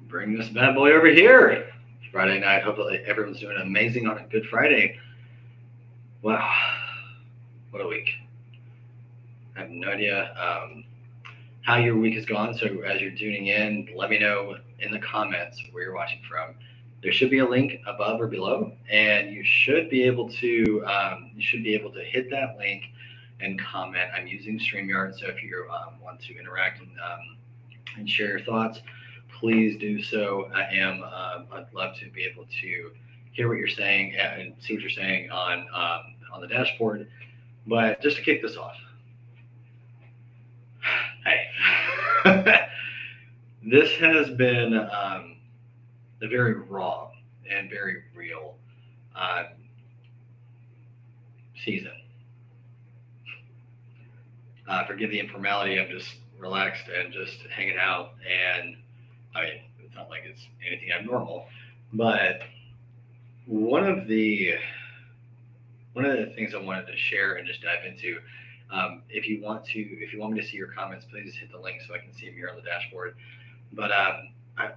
Bring this bad boy over here. Friday night. Hopefully everyone's doing amazing on a Good Friday. Wow, what a week. I have no idea how your week has gone. So as you're tuning in, let me know in the comments where you're watching from. There should be a link above or below, and you should be able to hit that link and comment. I'm using StreamYard, so if you want to interact and share your thoughts, please do so. I'd love to be able to hear what you're saying and see what you're saying on the dashboard. But just to kick this off, hey, this has been a very raw and very real um, season. Forgive the informality. I'm just relaxed and just hanging out. And I mean, it's not like it's anything abnormal, but one of the one of the things I wanted to share and just dive into. If you want me to see your comments, please hit the link so I can see them here on the dashboard. But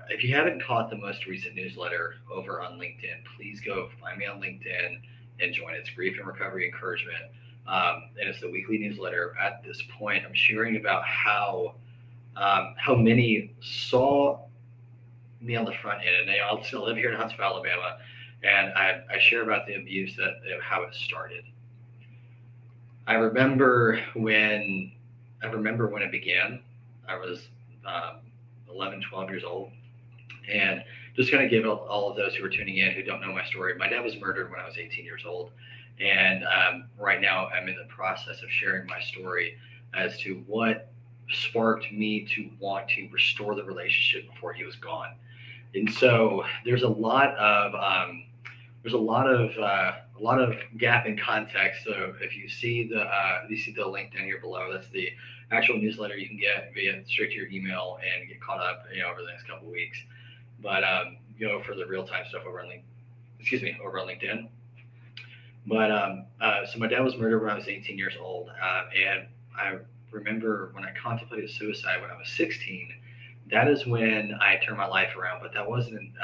if you haven't caught the most recent newsletter over on LinkedIn, please go find me on LinkedIn and join. It's Grief and Recovery Encouragement, and it's the weekly newsletter. At this point, I'm sharing about how many saw me on the front end, and they all still live here in Huntsville, Alabama, and I share about the abuse that how it started. I remember when I remember when it began. I was um, 11, 12 years old, and just kind of give all of those who are tuning in who don't know my story. My dad was murdered when I was 18 years old, and right now I'm in the process of sharing my story as to what sparked me to want to restore the relationship before he was gone. And so there's a lot of gap in context. So if you see the link down here below, that's the actual newsletter you can get via straight to your email and get caught up over the next couple of weeks. But go for the real time stuff over on LinkedIn. But so my dad was murdered when I was 18 years old, and I remember when I contemplated suicide when I was 16. That is when I turned my life around. But that wasn't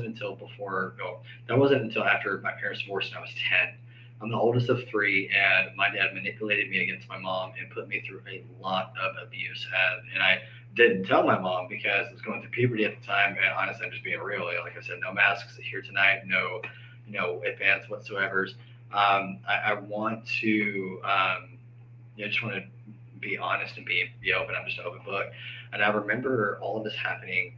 until before. No, that wasn't until after my parents divorced and I was 10. I'm the oldest of three, and my dad manipulated me against my mom and put me through a lot of abuse. And I didn't tell my mom because I was going through puberty at the time. And honestly, I'm just being real. Like I said, no masks here tonight. No, advance whatsoever. I want to, just want to be honest and be open. I'm just an open book. And I remember all of this happening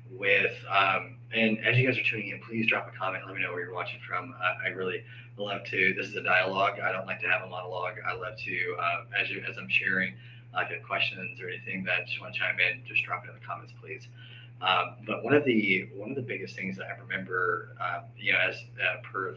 and as you guys are tuning in, please drop a comment. Let me know where you're watching from. I really love to. This is a dialogue. I don't like to have a monologue. I love to, as I'm sharing, if you have questions or anything that just want to chime in, just drop it in the comments, please. But one of the biggest things that I remember, as per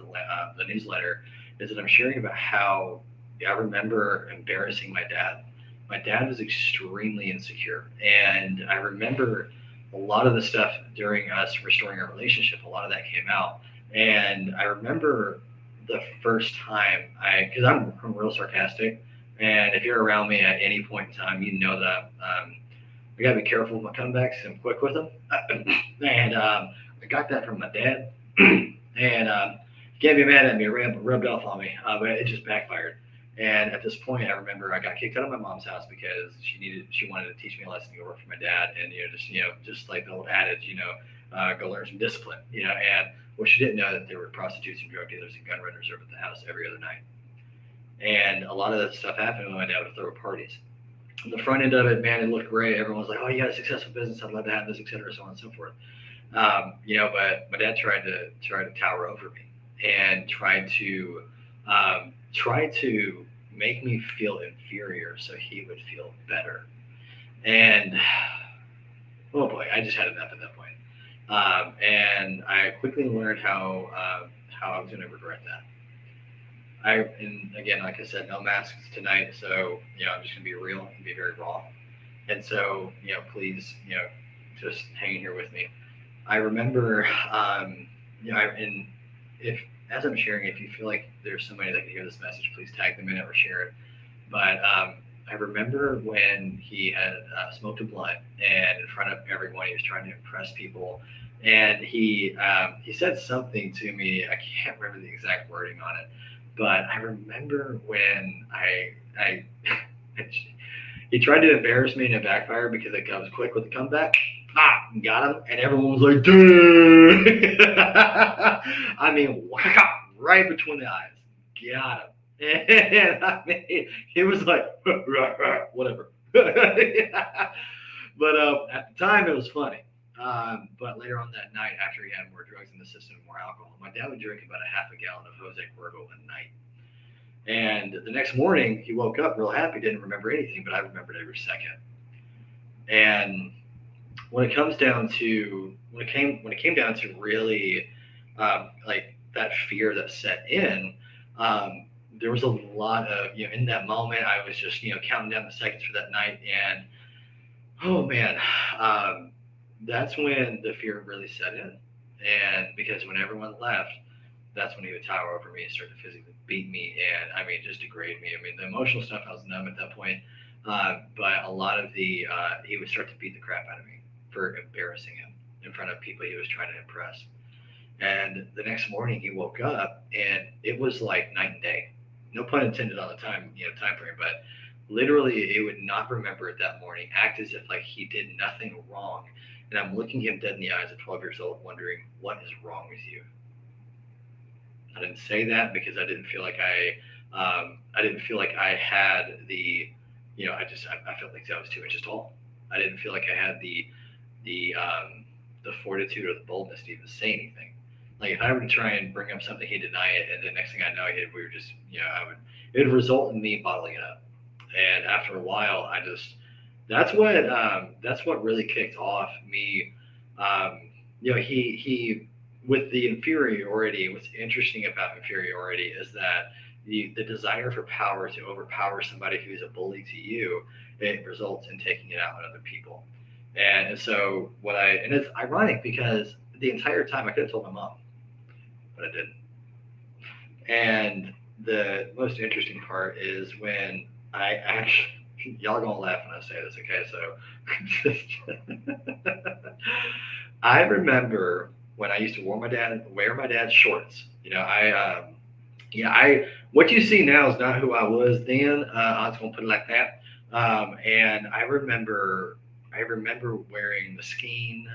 the newsletter, is that I'm sharing about how I remember embarrassing my dad. My dad was extremely insecure, and I remember a lot of the stuff during us restoring our relationship. A lot of that came out, and I remember the first time because I'm real sarcastic, and if you're around me at any point in time, you know that I gotta be careful with my comebacks. I'm quick with them, and I got that from my dad, and he can't be mad at me. It rubbed off on me, but it just backfired. And at this point, I remember I got kicked out of my mom's house because she wanted to teach me a lesson to go work for my dad, and just like the old adage, go learn some discipline, And what she didn't know that there were prostitutes and drug dealers and gun runners over at the house every other night, and a lot of that stuff happened when my dad would throw parties. The front end of it, man, it looked great. Everyone was like, "Oh, you got a successful business. I'd love to have this, et cetera, so on and so forth." But my dad tried to tower over me and tried to make me feel inferior so he would feel better. And oh boy, I just had enough at that point. And I quickly learned how I was going to regret that. And again, like I said, no masks tonight, so I'm just going to be real and be very raw. And so please just hang in here with me. I remember, and if as I'm sharing, if you feel like there's somebody that can hear this message, please tag them in it or share it. But I remember when he had smoked a blunt, and in front of everyone, he was trying to impress people. And he said something to me. I can't remember the exact wording on it, but I remember when I he tried to embarrass me and it backfired because I was quick with the comeback. Got him, and everyone was like, "Dude!" I mean, wow, right between the eyes. Got him. And I mean, he was like, whatever. But at the time, it was funny. But later on that night, after he had more drugs in the system, more alcohol, my dad would drink about a half a gallon of Jose Cuervo a night. And the next morning, he woke up real happy, didn't remember anything, but I remembered every second. And when it comes down to when it came down to really like that fear that set in, there was a lot of in that moment I was just counting down the seconds for that night, and oh man, um, that's when the fear really set in, and because when everyone left, that's when he would tower over me and start to physically beat me and I mean just degrade me. I mean the emotional stuff I was numb at that point, but a lot of the he would start to beat the crap out of me for embarrassing him in front of people he was trying to impress. And the next morning he woke up and it was like night and day. No pun intended on the time frame, but literally he would not remember it that morning, act as if like he did nothing wrong. And I'm looking him dead in the eyes at 12 years old, wondering what is wrong with you. I didn't say that because I didn't feel like I had I felt like I was 2 inches tall. I didn't feel like I had the fortitude or the boldness to even say anything. Like if I were to try and bring up something, he'd deny it, and the next thing I know, we were just I would it would result in me bottling it up. And after a while, I just that's what really kicked off me. Um, he with the inferiority. What's interesting about inferiority is that the desire for power to overpower somebody who's a bully to you, it results in taking it out on other people. And so and it's ironic because the entire time I could have told my mom, but I didn't. And the most interesting part is when I actually, y'all gonna laugh when I say this, okay? So, I remember when I used to wear my dad's shorts. What you see now is not who I was then. I was gonna put it like that. And I remember wearing Mesquite,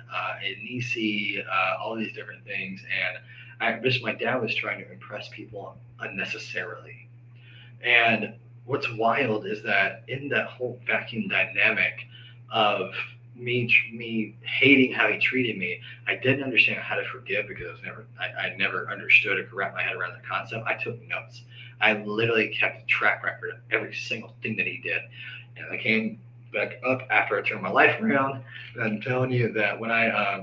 Nisi, all these different things, and I wish my dad was trying to impress people unnecessarily. And what's wild is that in that whole vacuum dynamic of me hating how he treated me, I didn't understand how to forgive because I never understood or could wrap my head around the concept. I took notes. I literally kept a track record of every single thing that he did. And I came back up after I turned my life around. And I'm telling you that when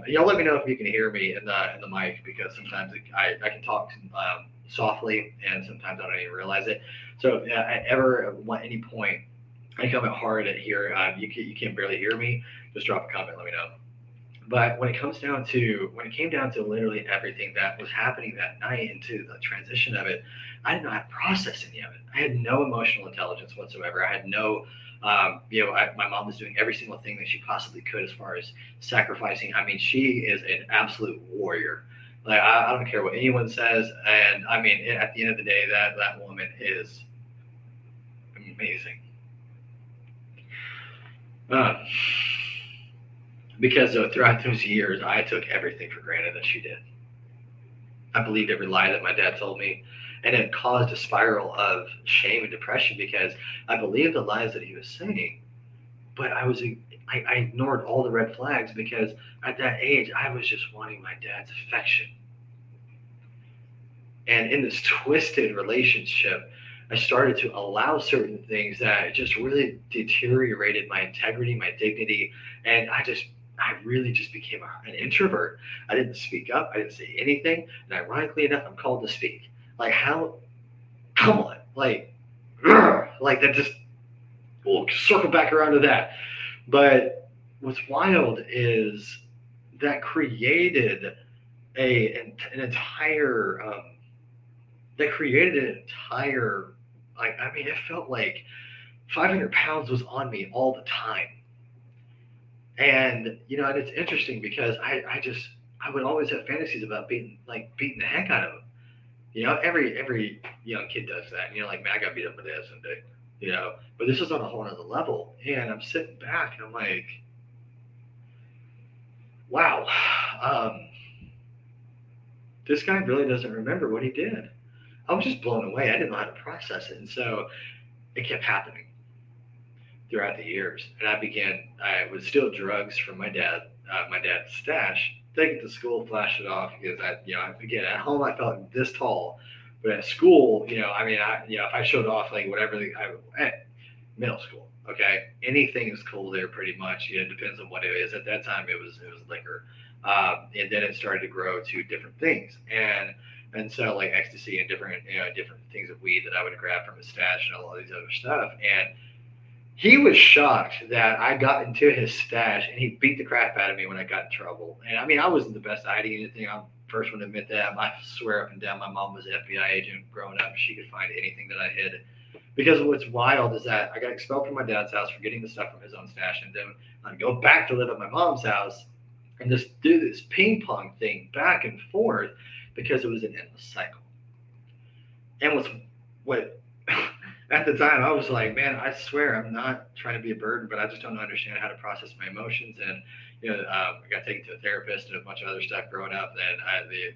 y'all let me know if you can hear me in the mic because sometimes I can talk softly and sometimes I don't even realize it. So if I ever at any point I come out hard at here, you can barely hear me, just drop a comment, let me know. But when it came down to literally everything that was happening that night and to the transition of it, I didn't know how to process any of it. I had no emotional intelligence whatsoever. I had no, my mom was doing every single thing that she possibly could as far as sacrificing. I mean, she is an absolute warrior. Like I don't care what anyone says, and I mean, at the end of the day, that woman is amazing. Uh, because throughout those years, I took everything for granted that she did. I believed every lie that my dad told me, and it caused a spiral of shame and depression because I believed the lies that he was saying, but I ignored all the red flags because at that age I was just wanting my dad's affection. And in this twisted relationship, I started to allow certain things that just really deteriorated my integrity, my dignity, and I really just became an introvert. I didn't speak up. I didn't say anything. And ironically enough, I'm called to speak. Like how? Come on, like that. Just we'll circle back around to that. But what's wild is that created an entire that created an entire like I mean it felt like 500 pounds was on me all the time. And and it's interesting because I would always have fantasies about beating the heck out of him. Every young kid does that. Like, man, I got beat up by dad someday. But this is on a whole other level. And I'm sitting back and I'm like, wow, um, this guy really doesn't remember what he did. I was just blown away. I didn't know how to process it. And so it kept happening throughout the years. And I would steal drugs from my dad's stash, take it to school, flash it off because again, at home I felt this tall, but at school, I mean, if I showed off like whatever at middle school, okay, anything is cool there pretty much. It depends on what it is. At that time, it was liquor, and then it started to grow to different things, and so like ecstasy and different things of weed that I would grab from his stash and all these other stuff, and he was shocked that I got into his stash, and he beat the crap out of me when I got in trouble. And I mean, I wasn't the best at hiding anything. I'm the first one to admit that. I swear up and down, my mom was an FBI agent growing up. She could find anything that I hid. Because what's wild is that I got expelled from my dad's house for getting the stuff from his own stash, and then I'd go back to live at my mom's house and just do this ping pong thing back and forth because it was an endless cycle. And what at the time I was like, man, I swear I'm not trying to be a burden, but I just don't understand how to process my emotions. And I got taken to a therapist and a bunch of other stuff growing up. Then I had the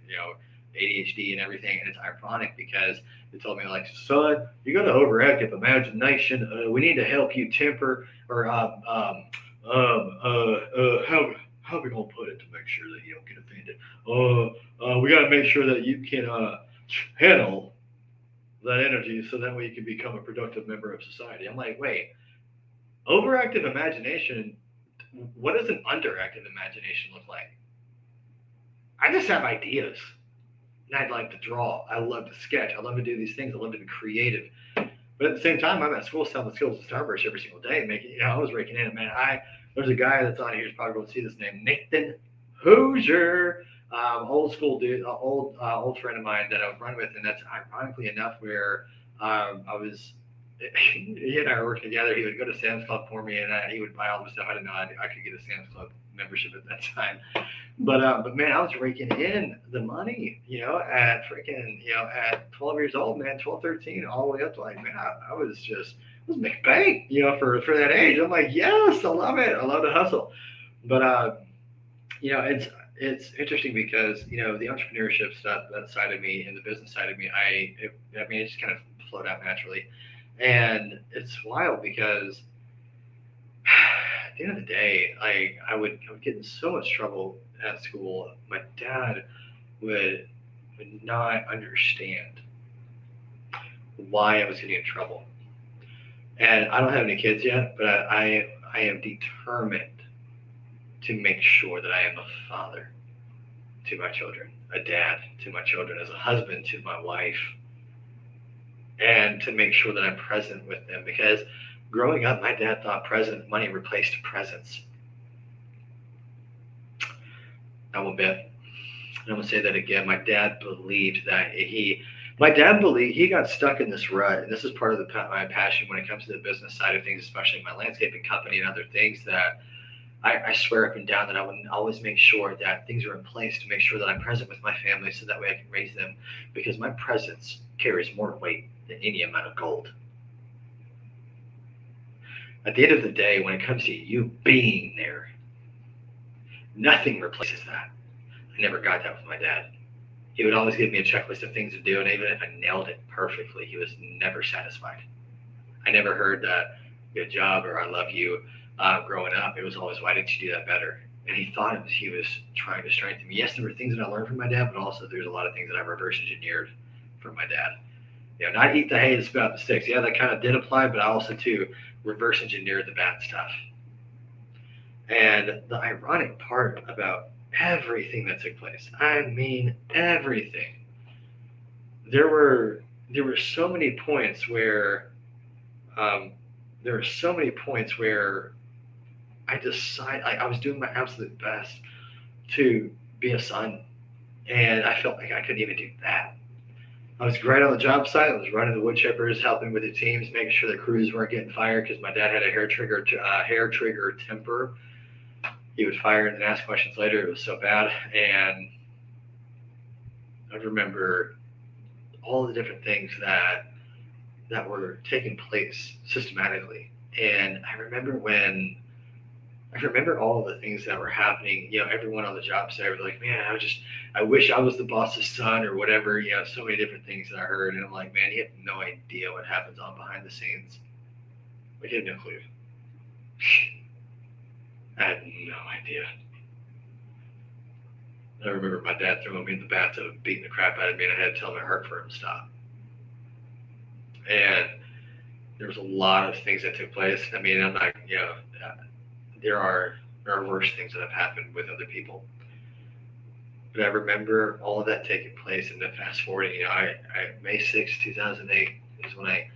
ADHD and everything, and it's ironic because they told me like, son, you got an overactive imagination. We need to help you temper or how are we gonna put it to make sure that you don't get offended? We got to make sure that you can handle that energy so that way you can become a productive member of society. I'm like, wait, overactive imagination, what does an underactive imagination look like? I just have ideas. And I'd like to draw. I love to sketch. I love to do these things. I love to be creative. But at the same time, I'm at school selling the skills of Starburst every single day, making, I was raking in. Man, there's a guy that's on here who's probably going to see this name, Nathan Hoosier, old school dude, old friend of mine that I've run with, and that's ironically enough where I was. He and I were working together. He would go to Sam's Club for me, and he would buy all the stuff. I didn't know I could get a Sam's Club membership at that time, but man, I was raking in the money, at freaking, at 12 years old, man, 12, 13, all the way up to like, man, I was making bank, for that age. I'm like, yes, I love it. I love to hustle, but it's interesting because the entrepreneurship stuff, that side of me, and the business side of me, I mean, it just kind of flowed out naturally, and it's wild because at the end of the day, I would get in so much trouble at school. My dad would not understand why I was getting in trouble, and I don't have any kids yet, but I am determined to make sure that I am a father to my children, a dad to my children, as a husband to my wife, and to make sure that I'm present with them. Because growing up, my dad thought present money replaced presence. I won't bet. And I'm gonna say that again. My dad believed he got stuck in this rut, and this is part of my passion when it comes to the business side of things, especially my landscaping company and other things that I swear up and down that I would always make sure that things are in place to make sure that I'm present with my family so that way I can raise them, because my presence carries more weight than any amount of gold. At the end of the day, when it comes to you being there, nothing replaces that. I never got that with my dad. He would always give me a checklist of things to do, and even if I nailed it perfectly, he was never satisfied. I never heard that good job or I love you growing up. It was always, why didn't you do that better? And he thought he was trying to strengthen me. Yes, there were things that I learned from my dad, but also there's a lot of things that I reverse engineered from my dad. Not eat the hay and spit out the sticks. Yeah, that kind of did apply, but I also too reverse engineered the bad stuff. And the ironic part about everything that took place, I mean everything, there were so many points where I was doing my absolute best to be a son, and I felt like I couldn't even do that. I was right on the job site. I was running the wood chippers, helping with the teams, making sure the crews weren't getting fired because my dad had a hair trigger temper. He would fire and then ask questions later. It was so bad, and I remember all the different things that were taking place systematically. And I remember all of the things that were happening. Everyone on the job site was like, "Man, I wish I was the boss's son or whatever." So many different things that I heard, and I'm like, "Man, you have no idea what happens on behind the scenes. Like, you have no clue." I had no idea. I remember my dad throwing me in the bathtub, beating the crap out of me, and I had to tell my heart for him to stop. And there was a lot of things that took place. I mean, I'm not, there are worse things that have happened with other people. But I remember all of that taking place, and then fast forwarding, May 6th, 2008 is when I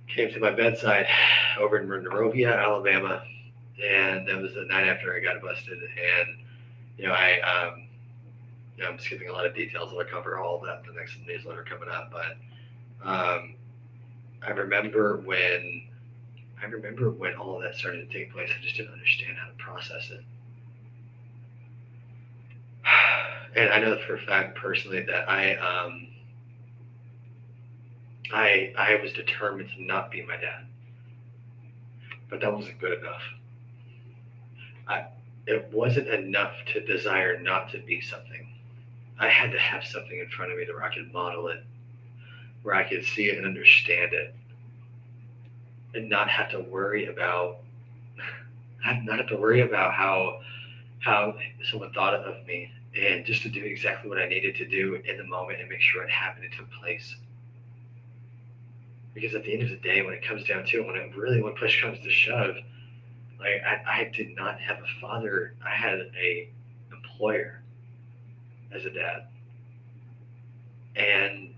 came to my bedside over in Monrovia, Alabama, and that was the night after I got busted. And I'm skipping a lot of details. I'll cover all of that in the next newsletter coming up. But I remember when all of that started to take place. I just didn't understand how to process it. And I know for a fact personally that I was determined to not be my dad, but that wasn't good enough. It wasn't enough to desire not to be something. I had to have something in front of me where I could model it, where I could see it and understand it, and not have to worry about how someone thought of me, and just to do exactly what I needed to do in the moment and make sure it happened and took place. Because at the end of the day, when it comes down to it, when push comes to shove, like I did not have a father. I had a employer as a dad, and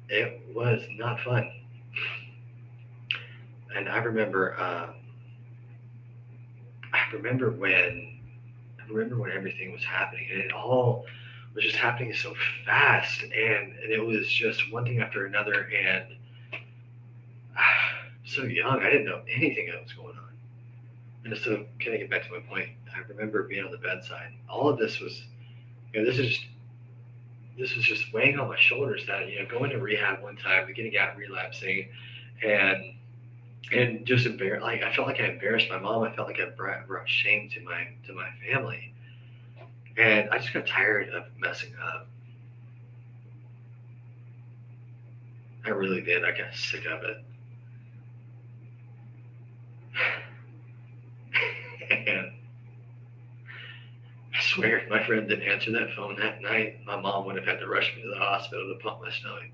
it was not fun. And I remember when everything was happening, and it all was just happening so fast, and it was just one thing after another, and so young, I didn't know anything that was going on. And so, can I get back to my point? I remember being on the bedside. All of this was, this was just weighing on my shoulders. That going to rehab one time, getting out, relapsing, and just embarrassed. Like, I felt like I embarrassed my mom. I felt like I brought shame to my family, and I just got tired of messing up. I really did. I got sick of it. And I swear, if my friend didn't answer that phone that night, my mom would have had to rush me to the hospital to pump my stomach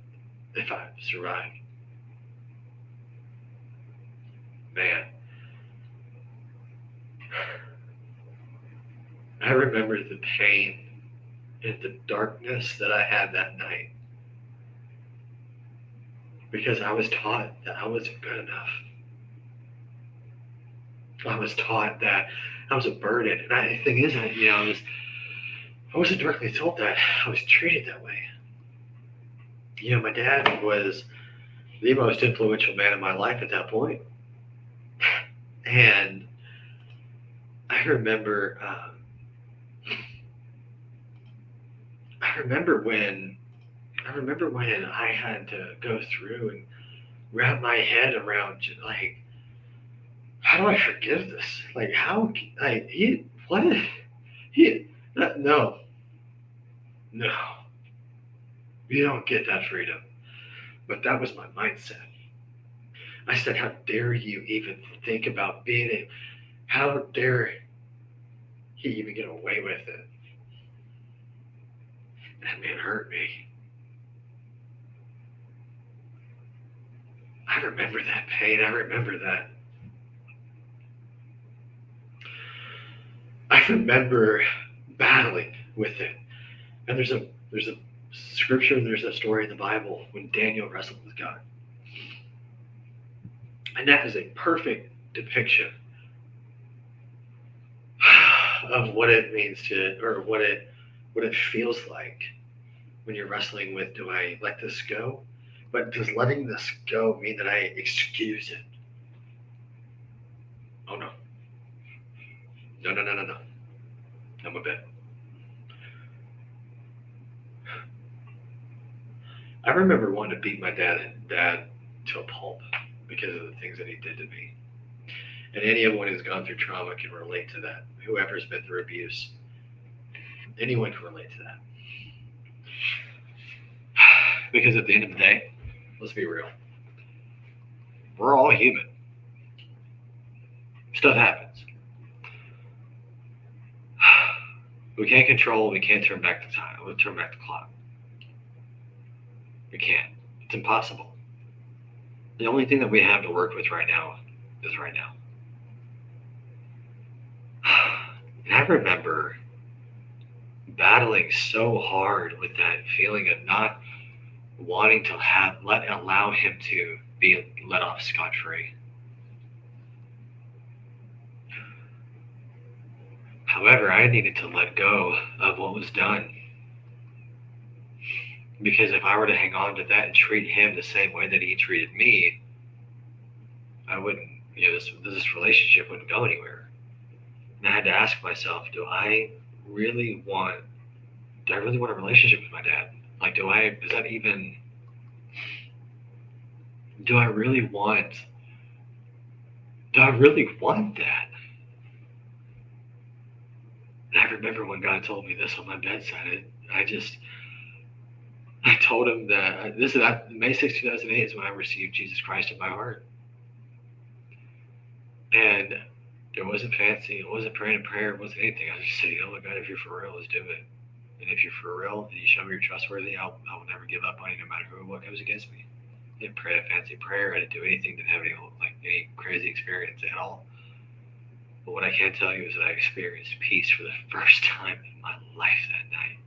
if I survived. Man, I remember the pain and the darkness that I had that night because I was taught that I wasn't good enough. I was taught that I was a burden. And the thing is, I wasn't directly told that. I was treated that way. My dad was the most influential man in my life at that point. And I remember, when I had to go through and wrap my head around, like, how do I forgive this? Like, how, like, no, you don't get that freedom. But that was my mindset. I said, how dare you even think about being it? How dare he even get away with it? That man hurt me. I remember that pain. I remember that. I remember battling with it. And there's a scripture, there's a story in the Bible when Daniel wrestled with God. And that is a perfect depiction of what it means to, or what it feels like when you're wrestling with, do I let this go? But does letting this go mean that I excuse it? Oh no. No, no, no, no, no. I'm a bit. I remember wanting to beat my dad to a pulp because of the things that he did to me. And anyone who's gone through trauma can relate to that. Whoever's been through abuse, anyone can relate to that. Because at the end of the day, let's be real, we're all human. Stuff happens. We can't control. We can't turn back the time. We'll turn back the clock. We can't. It's impossible. The only thing that we have to work with right now is right now. And I remember battling so hard with that feeling of not wanting to allow him to be let off scot free. However, I needed to let go of what was done, because if I were to hang on to that and treat him the same way that he treated me, I wouldn't. This relationship wouldn't go anywhere. And I had to ask myself, really want? Do I really want a relationship with my dad? Like, do I? Is that even? Do I really want? Do I really want that? And I remember when God told me this on my bedside. I told him that this is May 6, 2008 is when I received Jesus Christ in my heart. And it wasn't fancy. It wasn't praying a prayer. It wasn't anything. I just said, God, if you're for real, let's do it. And if you're for real and you show me you're trustworthy, I will never give up on you no matter what comes against me. I didn't pray a fancy prayer. I didn't do anything. Didn't have any crazy experience at all. But what I can tell you is that I experienced peace for the first time in my life that night.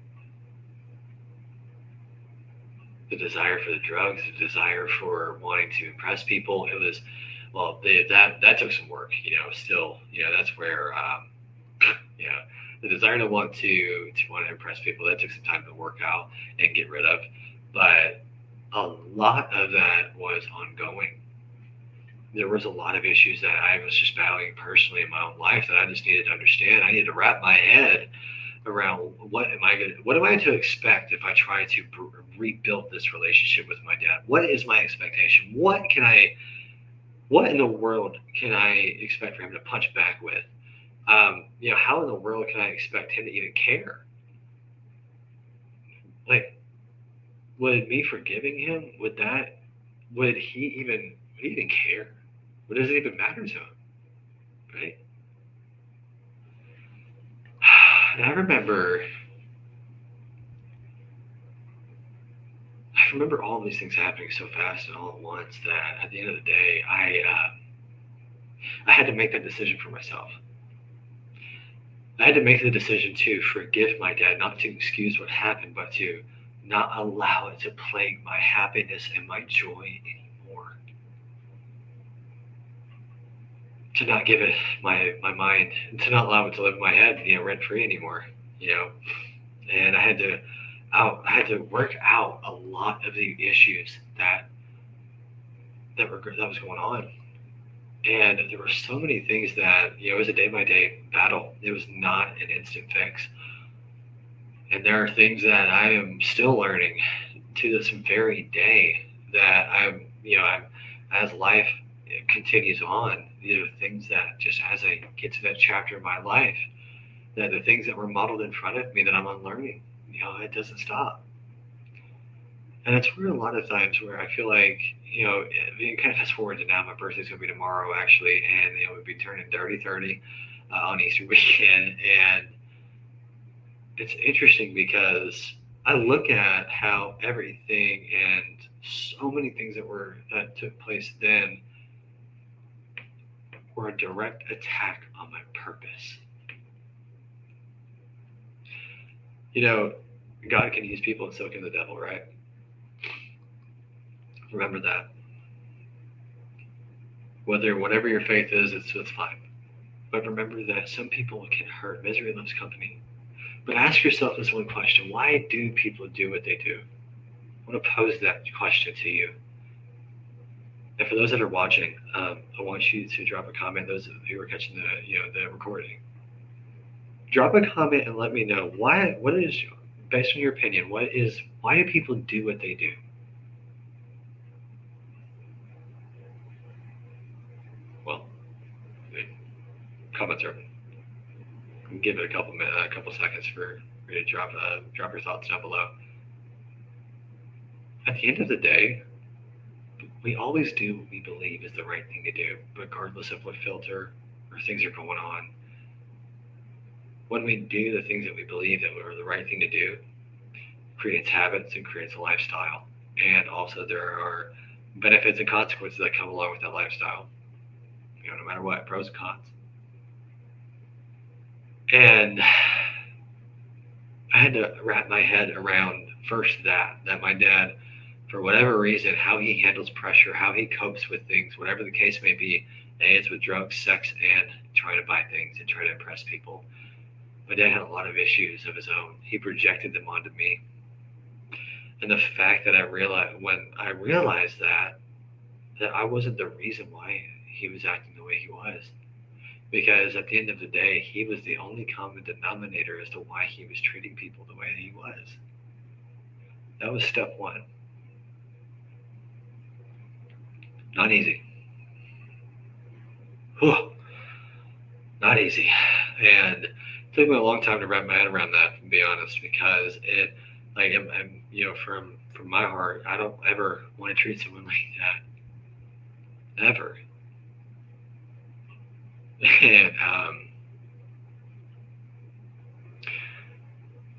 The desire for the drugs, the desire for wanting to impress people, it was, that took some work, still, that's where, the desire to want to impress people, that took some time to work out and get rid of. But a lot of that was ongoing. There was a lot of issues that I was just battling personally in my own life that I just needed to understand. I needed to wrap my head around what am I to expect if I try to rebuild this relationship with my dad? What is my expectation? What in the world can I expect for him to punch back with? How in the world can I expect him to even care? Like, would me forgiving him, would he even care? What does it even matter to him? Right? And I remember all these things happening so fast and all at once that at the end of the day, I had to make that decision for myself. I had to make the decision to forgive my dad, not to excuse what happened, but to not allow it to plague my happiness and my joy anymore. To not give it my mind, to not allow it to live in my head, rent free anymore. And I had to work out a lot of the issues that was going on. And there were so many things that, it was a day-by-day battle. It was not an instant fix. And there are things that I am still learning to this very day that I'm as life continues on, things that just as I get to that chapter of my life, that the things that were modeled in front of me that I'm unlearning, it doesn't stop. And it's where a lot of times where I feel like, kind of fast forward to now, my birthday's going to be tomorrow, actually, and, we'll be turning 30 on Easter weekend. And it's interesting because I look at how everything and so many things that took place then were a direct attack on my purpose. God can use people and so can the devil, right? Remember that. Whatever your faith is, it's fine. But remember that some people can hurt. Misery loves company. But ask yourself this one question: why do people do what they do? I want to pose that question to you. And for those that are watching, I want you to drop a comment. Those who are catching the recording, drop a comment and let me know why. What is, based on your opinion, why do people do what they do? Well, comments are. Give it a couple seconds for you to drop your thoughts down below. At the end of the day, we always do what we believe is the right thing to do, regardless of what filter or things are going on. When we do the things that we believe that are the right thing to do, creates habits and creates a lifestyle. And also there are benefits and consequences that come along with that lifestyle. No matter what, pros and cons. And I had to wrap my head around first that my dad, for whatever reason, how he handles pressure, how he copes with things, whatever the case may be, and it's with drugs, sex, and trying to buy things and try to impress people. My dad had a lot of issues of his own. He projected them onto me. And the fact that when I realized that I wasn't the reason why he was acting the way he was. Because at the end of the day, he was the only common denominator as to why he was treating people the way he was. That was step one. Not easy. Whew. Not easy. And it took me a long time to wrap my head around that, to be honest, because from my heart, I don't ever want to treat someone like that. Ever. And,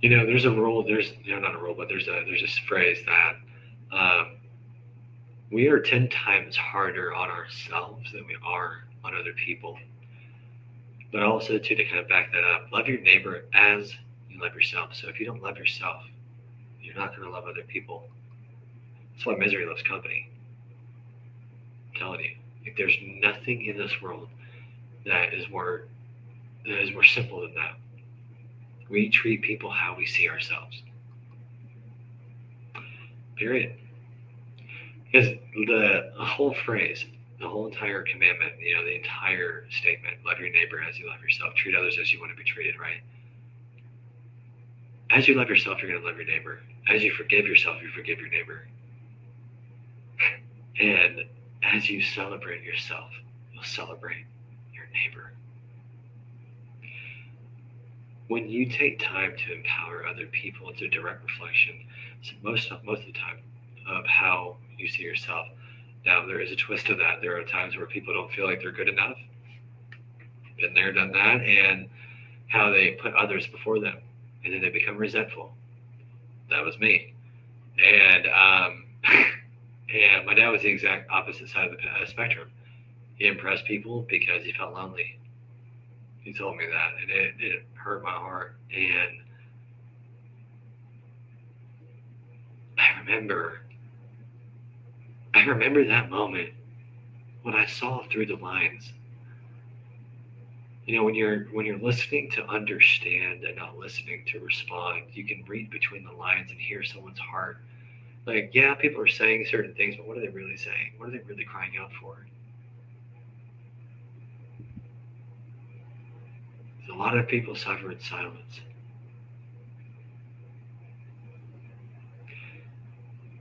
there's a rule, not a rule, but there's this phrase that we are 10 times harder on ourselves than we are on other people. But also, too, to kind of back that up, love your neighbor as you love yourself. So if you don't love yourself, you're not going to love other people. That's why misery loves company. I'm telling you. There's nothing in this world that is more simple than that. We treat people how we see ourselves. Period. Because the whole phrase, the whole entire commandment, the entire statement, love your neighbor as you love yourself, treat others as you want to be treated, right? As you love yourself, you're going to love your neighbor. As you forgive yourself, you forgive your neighbor. And as you celebrate yourself, you'll celebrate your neighbor. When you take time to empower other people, it's a direct reflection, most of the time, of how you see yourself. Now, there is a twist to that. There are times where people don't feel like they're good enough. Been there, done that, and how they put others before them, and then they become resentful. That was me. And and my dad was the exact opposite side of the spectrum. He impressed people because he felt lonely. He told me that, and it hurt my heart. And I remember that moment when I saw through the lines. When you're listening to understand and not listening to respond, you can read between the lines and hear someone's heart. Like, yeah, people are saying certain things, but what are they really saying? What are they really crying out for? A lot of people suffer in silence.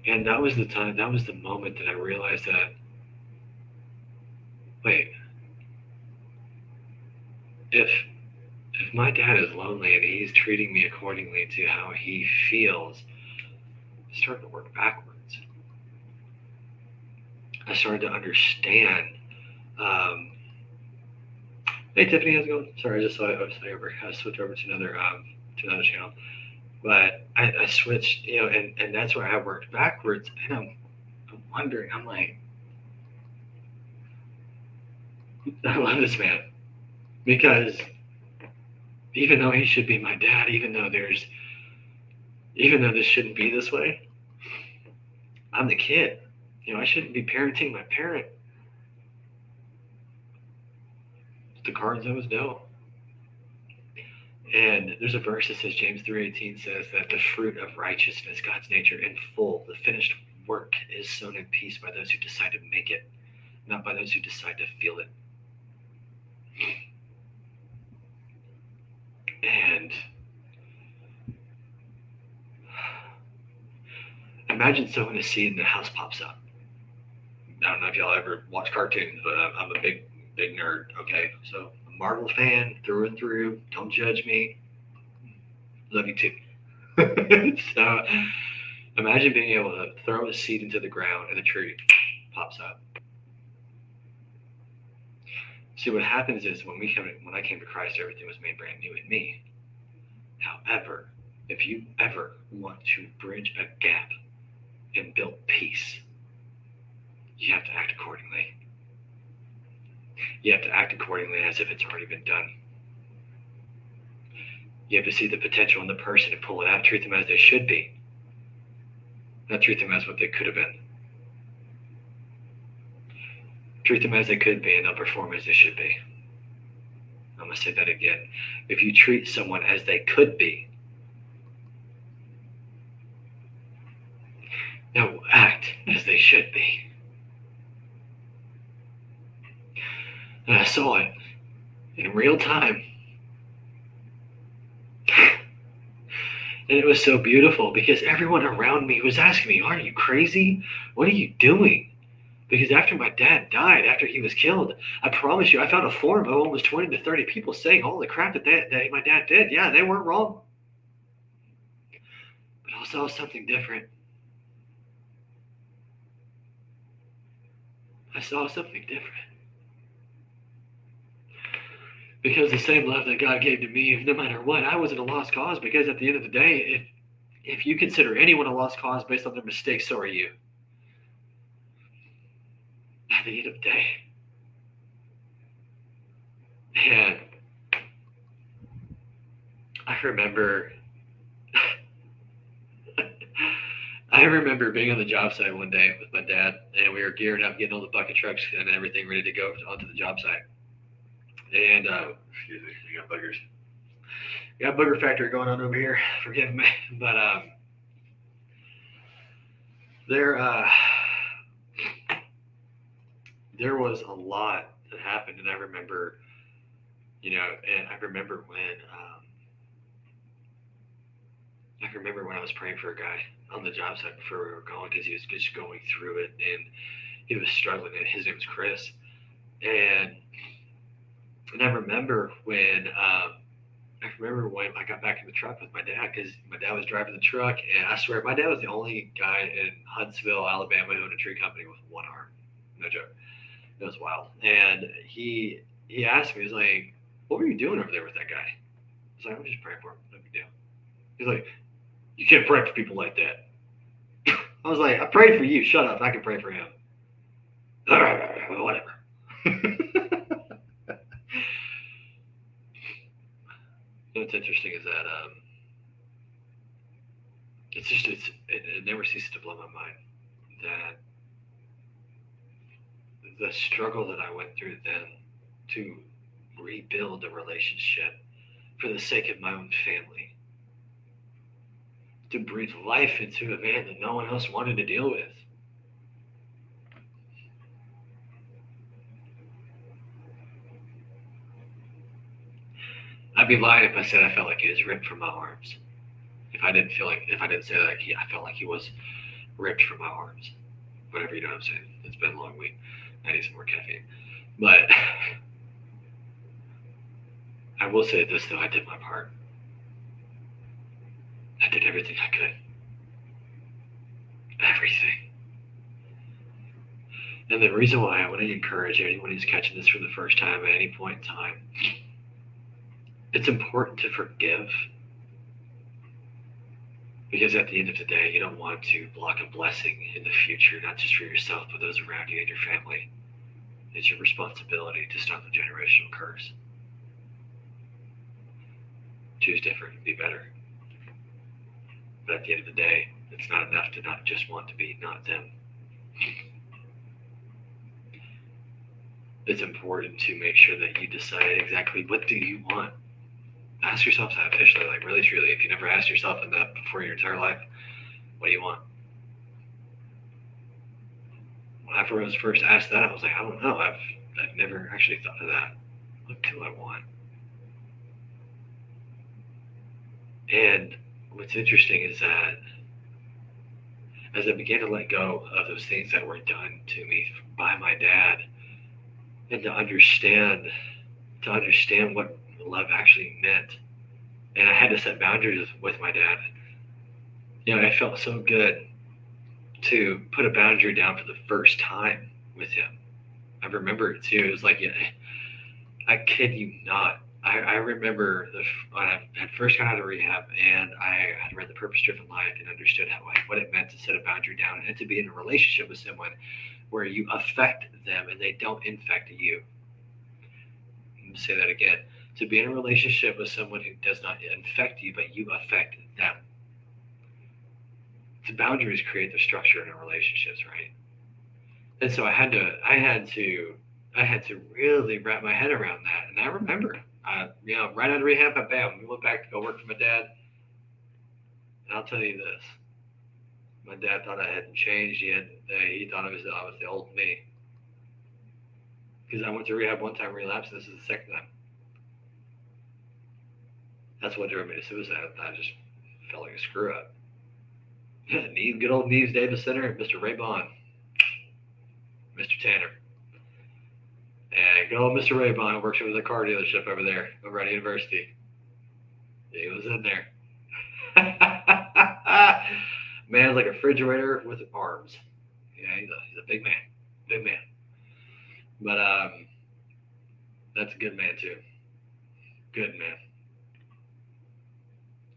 And that was the moment that I realized that, wait, if my dad is lonely and he's treating me accordingly to how he feels, I started to work backwards. I started to understand. Hey Tiffany, how's it going? Sorry, I just saw I switched over to another channel. But I switched, and that's where I worked backwards. And I'm wondering, I'm like, I love this man. Because even though he should be my dad, even though this shouldn't be this way, I'm the kid. I shouldn't be parenting my parent. The cards I was dealt. And there's a verse that says, James 3:18 says that the fruit of righteousness, God's nature in full, the finished work is sown in peace by those who decide to make it, not by those who decide to feel it. And imagine sowing a seed and the house pops up. I don't know if y'all ever watch cartoons, but I'm a big nerd. Okay, so I'm a Marvel fan through and through. Don't judge me. Love you too. So imagine being able to throw a seed into the ground and a tree pops up. See, what happens is when I came to Christ, everything was made brand new in me. However, if you ever want to bridge a gap and build peace, you have to act accordingly. You have to act accordingly as if it's already been done. You have to see the potential in the person and pull it out, treat them as they should be, not treat them as what they could have been. Treat them as they could be and they'll perform as they should be. I'm going to say that again. If you treat someone as they could be, they'll act as they should be. And I saw it in real time. And it was so beautiful because everyone around me was asking me, "Are you crazy? What are you doing?" Because after my dad died, after he was killed, I promise you, I found a forum of almost 20 to 30 people saying, "Holy crap, that my dad did. Yeah, they weren't wrong." But I saw something different. I saw something different. Because the same love that God gave to me, no matter what, I wasn't a lost cause. Because at the end of the day, if you consider anyone a lost cause based on their mistakes, so are you. At the end of the day. And I remember being on the job site one day with my dad, and we were gearing up, getting all the bucket trucks and everything ready to go onto the job site. And excuse me, we got buggers. We got booger factory going on over here. Forgive me, but there was a lot that happened, and I remember, and I remember when I was praying for a guy on the job site before we were going, because he was just going through it and he was struggling. And his name was Chris, and I remember when I got back in the truck with my dad, because my dad was driving the truck, and I swear my dad was the only guy in Huntsville, Alabama, who owned a tree company with one arm. No joke. It was wild. And he asked me, he was like, "What were you doing over there with that guy?" I was like, "I'm just praying for him. No big deal." He's like, "You can't pray for people like that." I was like, "I prayed for you. Shut up. I can pray for him." Whatever. What's interesting is that it never ceases to blow my mind that the struggle that I went through then to rebuild a relationship for the sake of my own family, to breathe life into a man that no one else wanted to deal with. I'd be lying if I said I felt like he was ripped from my arms. If I didn't say that I felt like he was ripped from my arms. Whatever, you know what I'm saying. It's been a long week. I need some more caffeine. But I will say this though, I did my part. I did everything I could. Everything. And the reason why I want to encourage anyone who's catching this for the first time at any point in time, it's important to forgive, because at the end of the day, you don't want to block a blessing in the future, not just for yourself, but those around you and your family. It's your responsibility to stop the generational curse. Choose different, be better. But at the end of the day, it's not enough to not just want to be not them. It's important to make sure that you decide exactly what do you want ask yourself that officially, like really truly. If you never asked yourself that before your entire life, what do you want? When I was first asked that, I was like, I don't know. I've never actually thought of that. What do I want? And what's interesting is that as I began to let go of those things that were done to me by my dad, and to understand what love actually meant, and I had to set boundaries with my dad. It felt so good to put a boundary down for the first time with him. I remember it too. It was like, yeah, I kid you not. I remember when I had first got out of rehab and I had read The Purpose Driven Life and understood what it meant to set a boundary down and to be in a relationship with someone where you affect them and they don't infect you. Let me say that again. To be in a relationship with someone who does not infect you, but you affect them. The boundaries create the structure in our relationships, right? And so I had to really wrap my head around that. And I remember, right out of rehab, bam, we went back to go work for my dad. And I'll tell you this: my dad thought I hadn't changed yet. He thought I was the old me. Because I went to rehab one time, relapsed, and this is the second time. That's what drove me to suicide. I just felt like a screw up. Good old Neves Davis Center, Mr. Ray Bond, Mr. Tanner. And good old Mr. Ray Bond works over the car dealership over there, over at university. He was in there. Man's like a refrigerator with arms. Yeah, he's a big man. Big man. But that's a good man too. Good man.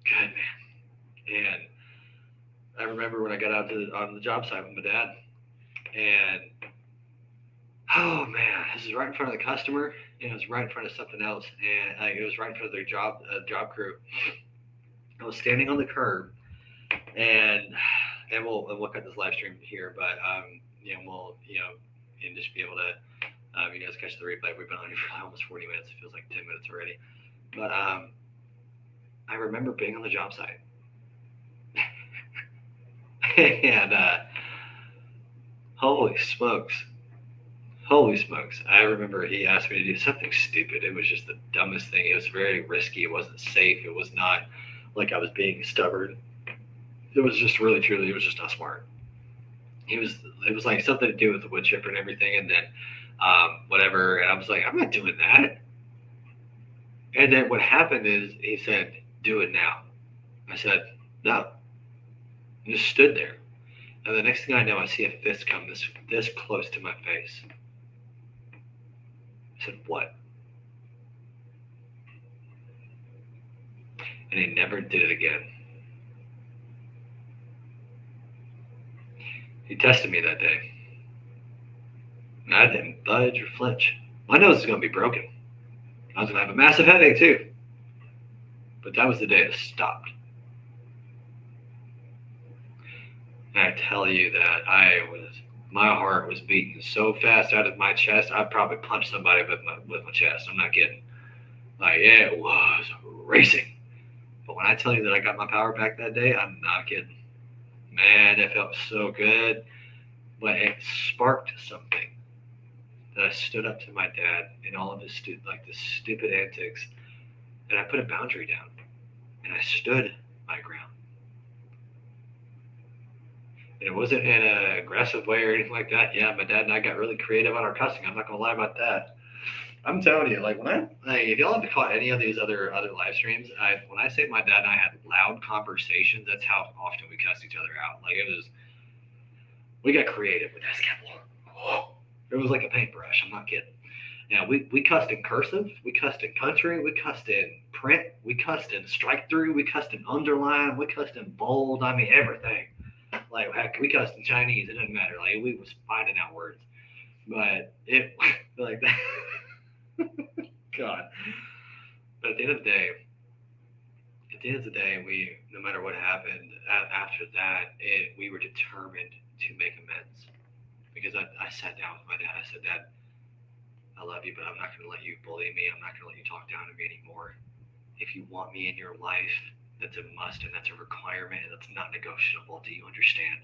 Good man. And I remember when I got out on the job site with my dad, and oh man, this is right in front of the customer, and it was right in front of something else, and it was right in front of their job crew. I was standing on the curb, and we'll cut this live stream here, but we'll and just be able to you guys catch the replay. We've been on here for almost 40 minutes. It feels like 10 minutes already, but I remember being on the job site. And holy smokes, I remember he asked me to do something stupid. It was just the dumbest thing. It was very risky. It wasn't safe. It was not like I was being stubborn. It was just really, truly, it was just not smart. It was like something to do with the wood chipper and everything, and then whatever. And I was like, I'm not doing that. And then what happened is he said, do it now. I said, no. I just stood there. And the next thing I know, I see a fist come this close to my face. I said, what? And he never did it again. He tested me that day. And I didn't budge or flinch. My nose is going to be broken. I was going to have a massive headache too. But that was the day it stopped. And I tell you that my heart was beating so fast out of my chest, I'd probably punch somebody with my chest. I'm not kidding. Like, yeah, it was racing. But when I tell you that I got my power back that day, I'm not kidding. Man, it felt so good. But it sparked something that I stood up to my dad in all of his the stupid antics, and I put a boundary down, and I stood my ground. And it wasn't in an aggressive way or anything like that. Yeah, my dad and I got really creative on our cussing. I'm not gonna lie about that. I'm telling you, like if y'all have caught any of these other live streams, when I say my dad and I had loud conversations, that's how often we cussed each other out. Like we got creative with that. It was like a paintbrush. I'm not kidding. Yeah, we cussed in cursive, we cussed in country, we cussed in print, we cussed in strike through, we cussed in underline, we cussed in bold. I mean everything. Like heck, we cussed in Chinese. It doesn't matter. Like we was finding out words, but it like that. God. But at the end of the day, we, no matter what happened after that, we were determined to make amends. Because I sat down with my dad. I said, Dad, I love you, but I'm not going to let you bully me. I'm not going to let you talk down to me anymore. if you want me in your life, that's a must and that's a requirement and that's not negotiable. Do you understand?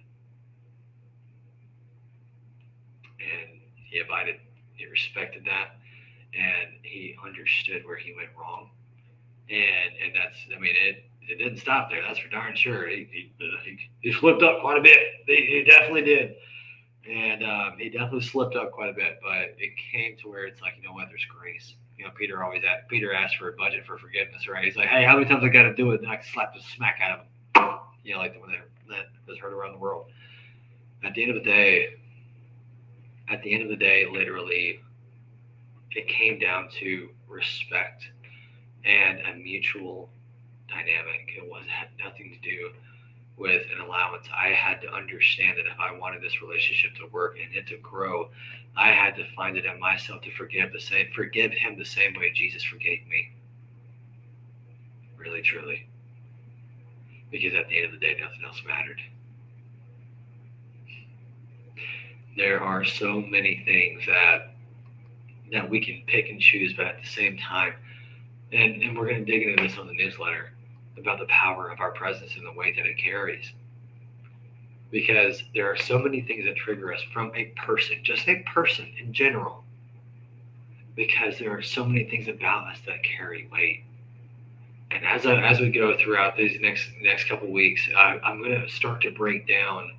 And he abided, he respected that, and he understood where he went wrong. And that's, I mean, it didn't stop there. That's for darn sure. He slipped up quite a bit. He definitely did. And he definitely slipped up quite a bit, but it came to where it's like, you know what, there's grace. Peter asked for a budget for forgiveness, right? He's like, hey, how many times I got to do it? And I slap the smack out of him. Like the one that was heard around the world. At the end of the day, literally, it came down to respect and a mutual dynamic. Had nothing to do with an allowance. I had to understand that if I wanted this relationship to work and it to grow, I had to find it in myself to forgive him the same way Jesus forgave me. Really, truly. Because at the end of the day, nothing else mattered. There are so many things that we can pick and choose, but at the same time, and we're going to dig into this on the newsletter about the power of our presence and the weight that it carries. Because there are so many things that trigger us from a person, just a person in general. Because there are so many things about us that carry weight. And as we go throughout these next couple weeks, I'm going to start to break down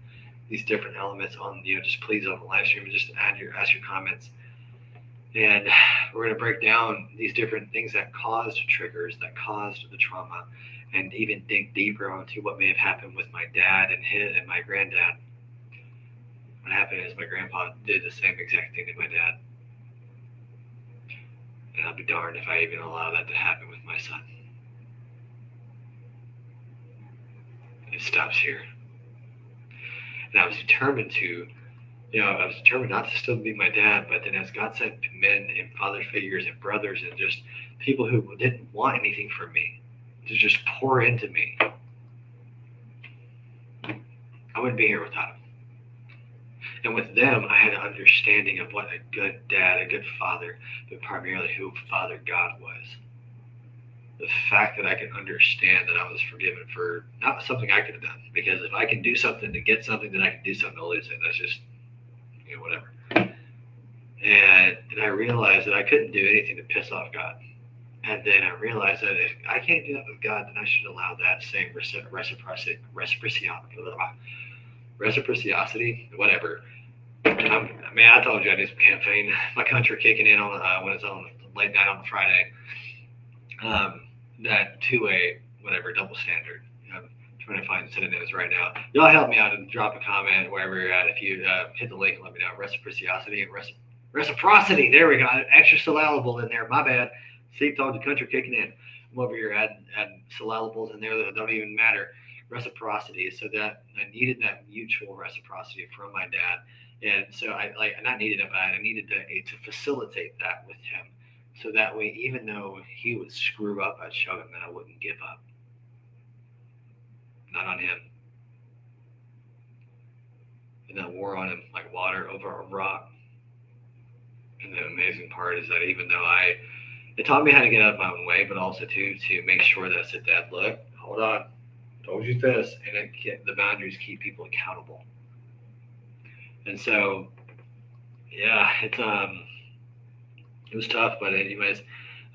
these different elements on, just please on the live stream, just ask your comments. And we're going to break down these different things that caused triggers, that caused the trauma, and even dig deeper onto what may have happened with my dad and my granddad. What happened is my grandpa did the same exact thing to my dad. And I'll be darned if I even allow that to happen with my son. It stops here. And I was determined not to still be my dad, but then as God sent men and father figures and brothers and just people who didn't want anything from me to just pour into me, I wouldn't be here without them. And with them, I had an understanding of what a good dad, a good father, but primarily who Father God was. The fact that I could understand that I was forgiven for not something I could have done. Because if I can do something to get something, then I can do something to lose it. That's just, whatever. And I realized that I couldn't do anything to piss off God. And then I realized that if I can't do that with God, then I should allow that same reciprocity, whatever. I told you I do some campaign. My country kicking in on when it's on late night on Friday. That two-way, whatever, double standard. I'm trying to find synonyms right now. Y'all help me out and drop a comment wherever you're at. If you hit the link and let me know. Reciprocity. There we go. Extra syllable in there. My bad. See, told the country kicking in. I'm over here adding syllables in there that don't even matter. Reciprocity. So that I needed that mutual reciprocity from my dad. And so I needed it, but I needed to facilitate that with him. So that way, even though he would screw up, I'd show him that I wouldn't give up. Not on him. And that wore on him like water over a rock. And the amazing part is that even though it taught me how to get out of my own way, but also to make sure that I said, Dad, look, hold on, told you this, and the boundaries keep people accountable. And so, yeah, it was tough, but anyways,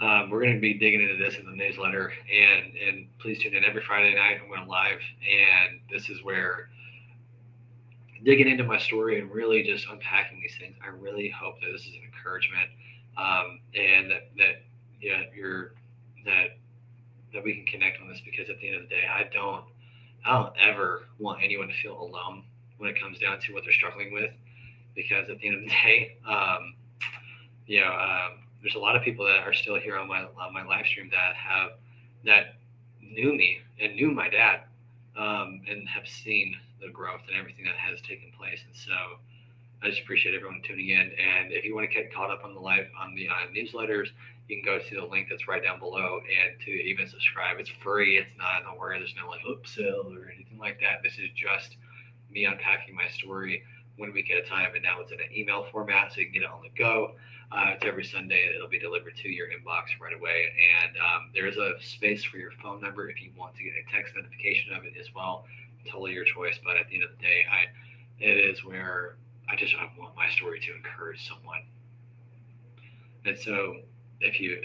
we're going to be digging into this in the newsletter, and please tune in every Friday night. I'm going live, and this is where digging into my story and really just unpacking these things. I really hope that this is an encouragement, and that we can connect on this, because at the end of the day, I don't ever want anyone to feel alone when it comes down to what they're struggling with, because at the end of the day, there's a lot of people that are still here on my live stream that knew me and knew my dad, and have seen the growth and everything that has taken place. And so I just appreciate everyone tuning in. And if you want to get caught up on the newsletters, you can go to the link that's right down below, and to even subscribe. It's free. It's not, don't worry, there's no upsell or anything like that. This is just me unpacking my story 1 week at a time, and now it's in an email format, so you can get it on the go. It's every Sunday. It'll be delivered to your inbox right away. And there's a space for your phone number if you want to get a text notification of it as well. Totally your choice. But at the end of the day, it is where I want my story to encourage someone. And so if you're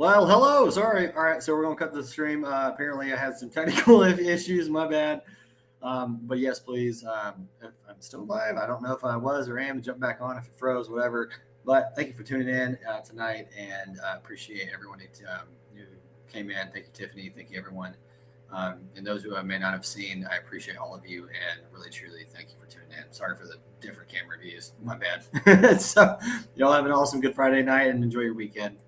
Well, hello. Sorry. All right. So we're going to cut the stream. Apparently, I had some technical issues. My bad. But yes, please. If I'm still live, I don't know if I was or am. Jump back on if it froze, whatever. But thank you for tuning in tonight, and appreciate everyone who came in. Thank you, Tiffany. Thank you, everyone. And those who I may not have seen, I appreciate all of you, and really, truly, thank you for tuning in. Sorry for the different camera views. My bad. So, y'all have an awesome Good Friday night, and enjoy your weekend.